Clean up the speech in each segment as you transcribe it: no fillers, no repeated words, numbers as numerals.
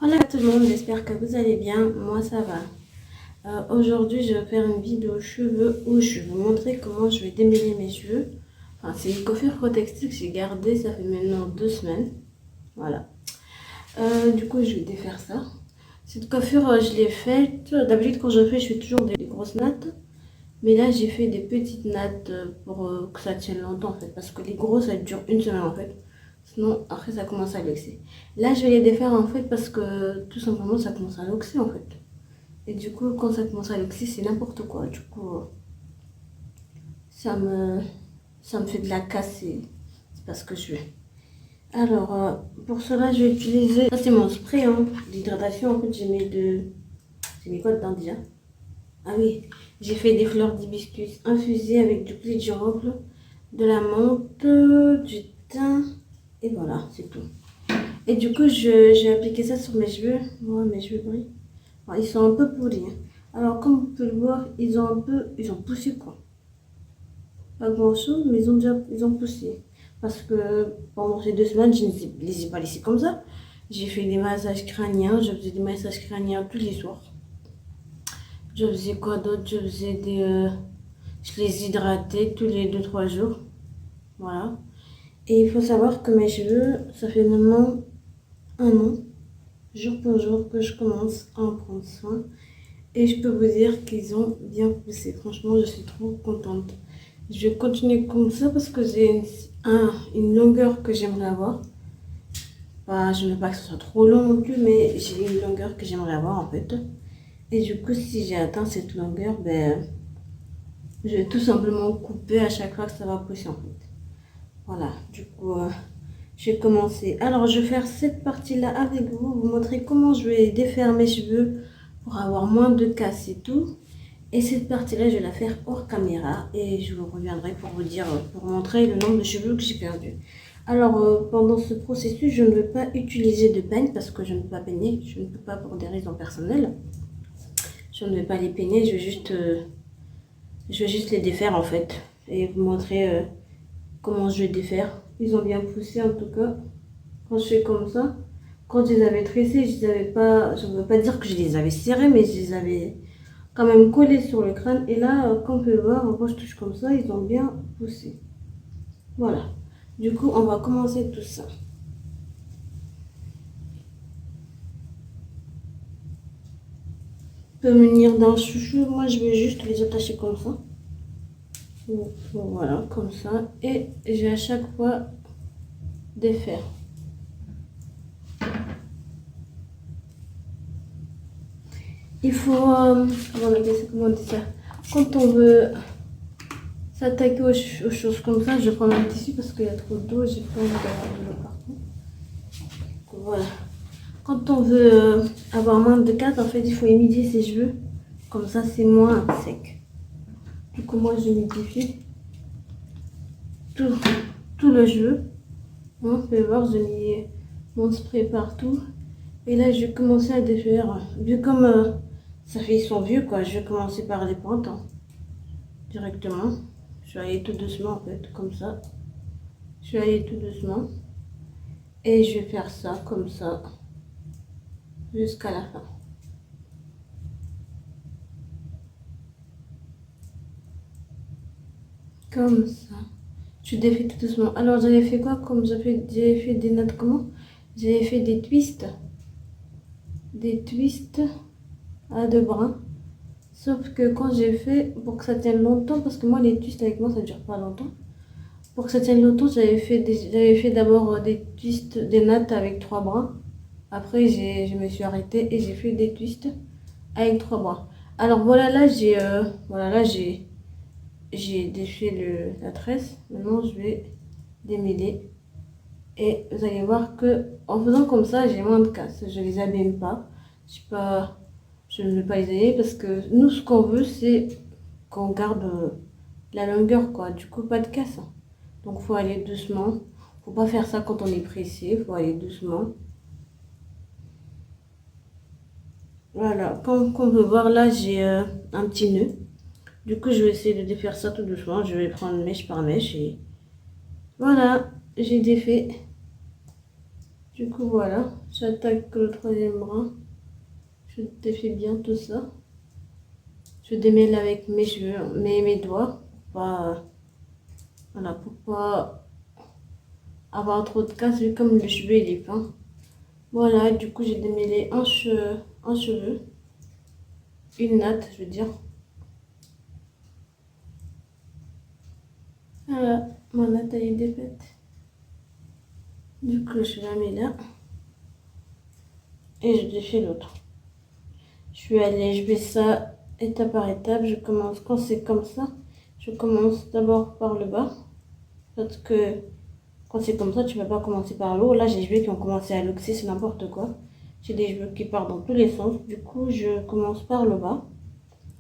Hola tout le monde, j'espère que vous allez bien. Moi ça va. Aujourd'hui je vais faire une vidéo cheveux où je vais vous montrer comment je vais démêler mes cheveux. Enfin, c'est une coiffure protectrice que j'ai gardée, ça fait maintenant 2 semaines. Voilà. Du coup je vais défaire ça. Cette coiffure je l'ai faite. D'habitude quand je fais toujours des grosses nattes. Mais là j'ai fait des petites nattes pour que ça tienne longtemps en fait. Parce que les grosses elles durent une semaine en fait. Sinon, après, ça commence à luxer. Là, je vais les défaire en fait parce que tout simplement, ça commence à luxer en fait. Et du coup, quand ça commence à luxer, c'est n'importe quoi. Du coup, ça me, ça me fait de la casse et c'est pas ce que je veux. Alors, pour cela, je vais utiliser. Ça, c'est mon spray d'hydratation. En fait, j'ai mis quoi dedans déjà? Ah oui, j'ai fait des fleurs d'hibiscus infusées avec du clé de girofle, de la menthe, du thym. Et voilà, c'est tout. Et du coup, j'ai appliqué ça sur mes cheveux. Moi, mes cheveux brillent. Bon, ils sont un peu pourris, hein. Alors, comme vous pouvez le voir, ils ont poussé quoi. Pas grand chose, mais ils ont poussé. Parce que pendant ces 2 semaines, je ne les ai pas laissés comme ça. J'ai fait des massages crâniens. Je faisais des massages crâniens tous les soirs. Je faisais quoi d'autre? Je les hydratais tous les 2 3 jours. Voilà. Et il faut savoir que mes cheveux, ça fait maintenant un an, jour pour jour, que je commence à en prendre soin. Et je peux vous dire qu'ils ont bien poussé. Franchement, je suis trop contente. Je vais continuer comme ça parce que j'ai une longueur que j'aimerais avoir. Bah, je ne veux pas que ce soit trop long non plus, mais j'ai une longueur que j'aimerais avoir en fait. Et du coup, si j'ai atteint cette longueur, ben, je vais tout simplement couper à chaque fois que ça va pousser en fait. Voilà, du coup, je vais commencer. Alors, je vais faire cette partie-là avec vous, vous montrer comment je vais défaire mes cheveux pour avoir moins de casse et tout. Et cette partie-là, je vais la faire hors caméra et je vous reviendrai pour vous dire, pour montrer le nombre de cheveux que j'ai perdu. Alors, pendant ce processus, je ne veux pas utiliser de peigne parce que je ne peux pas peigner. Je ne peux pas pour des raisons personnelles. Je ne vais pas les peigner, je vais juste les défaire en fait. Et vous montrer comment je vais défaire. Ils ont bien poussé en tout cas. Quand je fais comme ça, quand je les avais tressés, je les avais pas, je ne veux pas dire que je les avais serrés, mais je les avais quand même collés sur le crâne. Et là, comme on peut voir, quand je touche comme ça, ils ont bien poussé. Voilà. Du coup, on va commencer tout ça. On peut venir d'un chouchou. Moi, je vais juste les attacher comme ça. Voilà, comme ça. Et je vais à chaque fois défaire. Il faut, comment on dit ça? Quand on veut s'attaquer aux choses comme ça, je prends un tissu parce qu'il y a trop d'eau, j'ai pas envie d'avoir de l'eau partout. Voilà. Quand on veut avoir moins de casse, en fait, il faut humidifier ses cheveux. Comme ça, c'est moins sec. Du coup, moi, je humidifie tout le cheveu. Vous pouvez voir, j'ai mis mon spray partout. Et là, je vais commencer à défaire. Vu comme ça fait, ils sont vieux, quoi, je vais commencer par les pointes directement. Je vais aller tout doucement, en fait, comme ça. Je vais aller tout doucement. Et je vais faire ça, comme ça, jusqu'à la fin. Comme ça. Je défais tout doucement. Alors, j'avais fait quoi? Comme j'avais fait des nattes, comment? J'avais fait des twists. Des twists à 2 brins. Sauf que quand j'ai fait, pour que ça tienne longtemps, parce que moi, les twists avec moi, ça dure pas longtemps. Pour que ça tienne longtemps, j'avais fait d'abord des twists, des nattes avec 3 brins. Après, je me suis arrêtée et j'ai fait des twists avec 3 brins. Alors voilà, là j'ai défait la tresse. Maintenant, je vais démêler. Et vous allez voir que en faisant comme ça, j'ai moins de casse. Je les abîme pas. Je ne veux pas les abîmer parce que nous, ce qu'on veut, c'est qu'on garde la longueur, quoi. Du coup, pas de casse. Donc, faut aller doucement. Faut pas faire ça quand on est pressé. Faut aller doucement. Voilà. Comme on peut voir, là, j'ai un petit nœud. Du coup, je vais essayer de défaire ça tout doucement. Je vais prendre mèche par mèche et voilà, j'ai défait. Du coup, voilà. J'attaque le troisième bras. Je défais bien tout ça. Je démêle avec mes cheveux, mes doigts. Voilà, pour pas avoir trop de casse, vu comme le cheveu il est fin. Voilà, du coup, j'ai démêlé un cheveu. Une natte, je veux dire. Voilà, ma natte elle est défaite. Du coup, je la mets là. Et je défais l'autre. Je fais ça étape par étape. Je commence, quand c'est comme ça, je commence d'abord par le bas. Parce que quand c'est comme ça, tu ne vas pas commencer par le haut. Là, j'ai des cheveux qui ont commencé à luxer, c'est n'importe quoi. J'ai des cheveux qui partent dans tous les sens. Du coup, je commence par le bas.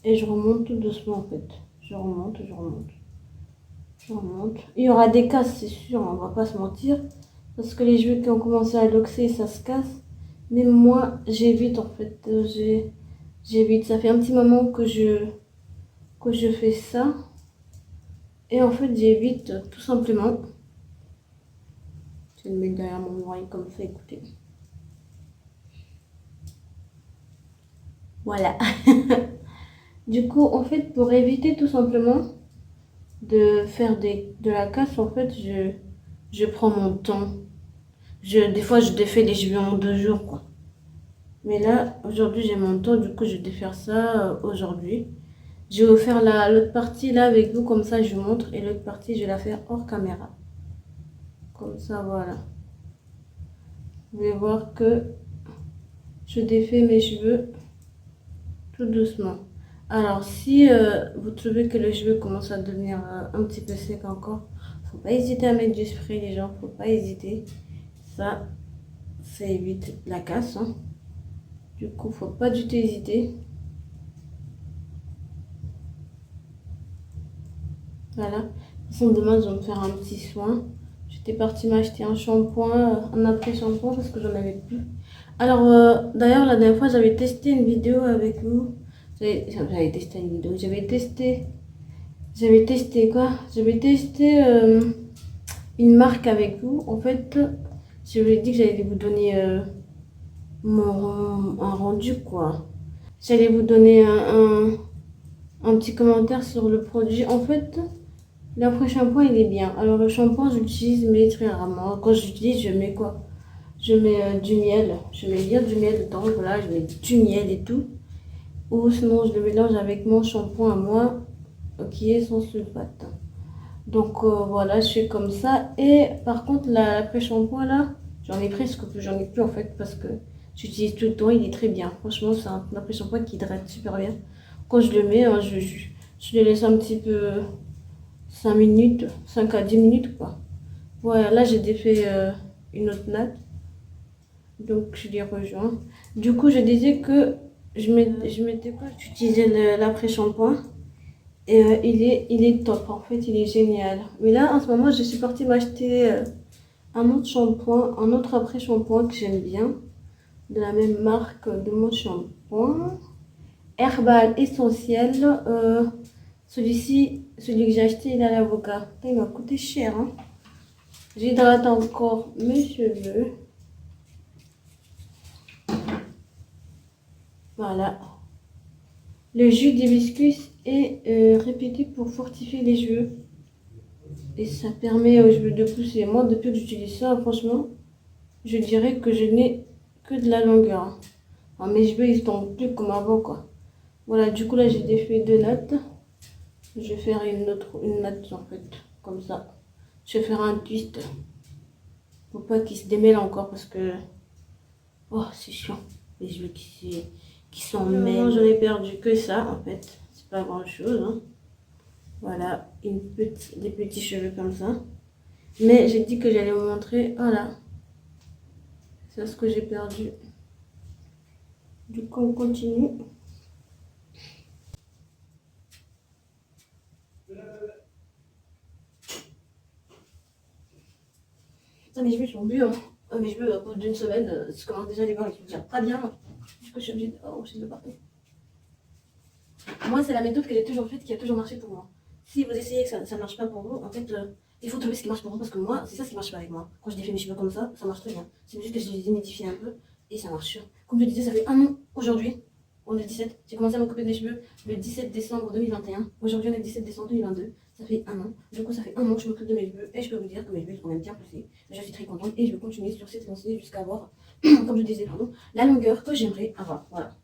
Et je remonte tout doucement en fait. Je remonte, je remonte. Je remonte. Il y aura des casses, c'est sûr, on va pas se mentir. Parce que les cheveux qui ont commencé à luxer, ça se casse. Mais moi, j'évite en fait. J'évite. Ça fait un petit moment que je fais ça. Et en fait, j'évite tout simplement. Je vais le mettre derrière mon oreille comme ça, écoutez. Voilà. Du coup, en fait, pour éviter tout simplement de faire de la casse, en fait, je prends mon temps. Des fois, je défais les cheveux en 2 jours, quoi. Mais là, aujourd'hui, j'ai mon temps, du coup, je vais défaire ça aujourd'hui. Je vais vous faire l'autre partie là avec vous, comme ça, je vous montre. Et l'autre partie, je vais la faire hors caméra. Comme ça, voilà. Vous allez voir que je défais mes cheveux tout doucement. Alors, si vous trouvez que les cheveux commencent à devenir un petit peu secs encore, faut pas hésiter à mettre du spray, les gens, faut pas hésiter. Ça évite la casse. Hein. Du coup, faut pas du tout hésiter. Voilà. De toute façon, demain, je vais me faire un petit soin. J'étais partie m'acheter un shampoing, un après-shampoing parce que j'en avais plus. Alors, d'ailleurs, la dernière fois, j'avais testé une vidéo avec vous. J'avais testé une vidéo. J'avais testé quoi? J'avais testé une marque avec vous. En fait, je vous ai dit que j'allais vous donner un rendu, quoi. J'allais vous donner un petit commentaire sur le produit. En fait, l'après-shampoing, il est bien. Alors, le shampoing, j'utilise, mais très rarement. Quand j'utilise, je mets quoi? Je mets du miel. Je mets bien du miel dedans. Voilà, je mets du miel et tout. Ou sinon, je le mélange avec mon shampoing à moi, qui est sans sulfate. Donc, voilà, je fais comme ça. Et par contre, l'après-shampoing, là, j'en ai presque plus. J'en ai plus, en fait, parce que j'utilise tout le temps. Il est très bien. Franchement, c'est un après-shampoing qui hydrate super bien. Quand je le mets, hein, je le laisse un petit peu 5 minutes, 5 à 10 minutes quoi. Voilà, là j'ai défait une autre natte. Donc je les rejoins. Du coup, je disais que je mettais quoi? J'utilisais l'après-shampoing. Et il est top, en fait, il est génial. Mais là, en ce moment, je suis partie m'acheter un autre shampoing, un autre après-shampoing que j'aime bien. De la même marque de mon shampoing. Herbal essentiel. Celui que j'ai acheté, il est à l'avocat. Il m'a coûté cher. Hein. J'hydrate encore mes cheveux. Voilà. Le jus d'hibiscus est réputé pour fortifier les cheveux. Et ça permet aux cheveux de pousser. Moi, depuis que j'utilise ça, franchement, je dirais que je n'ai que de la longueur. Hein. Enfin, mes cheveux, ils tombent plus comme avant, quoi. Voilà, du coup, là, j'ai défait 2 nattes. Je vais faire une natte, en fait, comme ça. Je vais faire un twist. Faut pas qu'il se démêle encore parce que... Oh, c'est chiant. Les cheveux qui sont mêlés. J'en ai perdu que ça, en fait. C'est pas grand-chose. Hein. Voilà, des petits cheveux comme ça. Mais j'ai dit que j'allais vous montrer. Voilà. C'est ce que j'ai perdu. Du coup, on continue. Putain, mes cheveux sont bu. Hein. Mes cheveux, à cause d'une semaine, je commence déjà à les voir. Ils sont pas bien. Du coup, je suis obligée de enchaîner de partout. Moi, c'est la méthode que j'ai toujours faite qui a toujours marché pour moi. Si vous essayez que ça ne marche pas pour vous, en fait, Il faut trouver ce qui marche pour vous parce que moi, c'est ça ce qui marche pas avec moi. Quand je défais mes cheveux comme ça marche très bien. C'est juste que je les ai modifiés un peu et ça marche. Comme je disais, ça fait un an aujourd'hui. On est le 17. J'ai commencé à m'occuper de mes cheveux le 17 décembre 2021. Aujourd'hui, on est le 17 décembre 2022. Ça fait un an. Du coup, ça fait un an que je m'occupe de mes cheveux et je peux vous dire que mes cheveux sont quand même bien poussés. Je suis très contente et je vais continuer sur cette lancée jusqu'à avoir, comme je disais, pardon, la longueur que j'aimerais avoir. Voilà.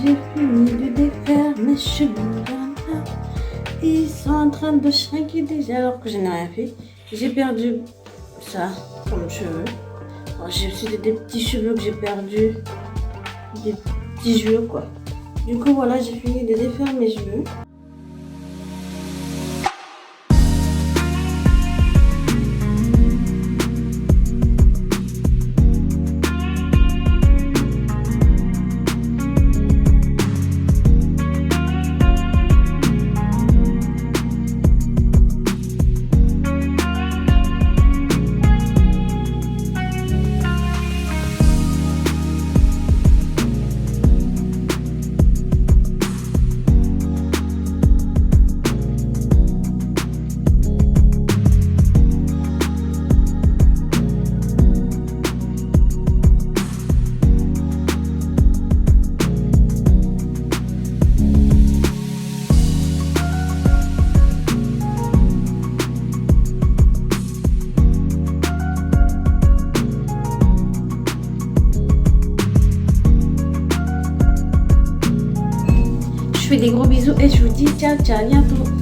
J'ai fini de défaire mes cheveux. Ils sont en train de shrinker déjà alors que je n'ai rien fait. J'ai perdu ça comme cheveux. J'ai aussi des petits cheveux que j'ai perdu. Des petits cheveux quoi. Du coup voilà, j'ai fini de défaire mes cheveux. Je fais des gros bisous et je vous dis ciao ciao, à bientôt.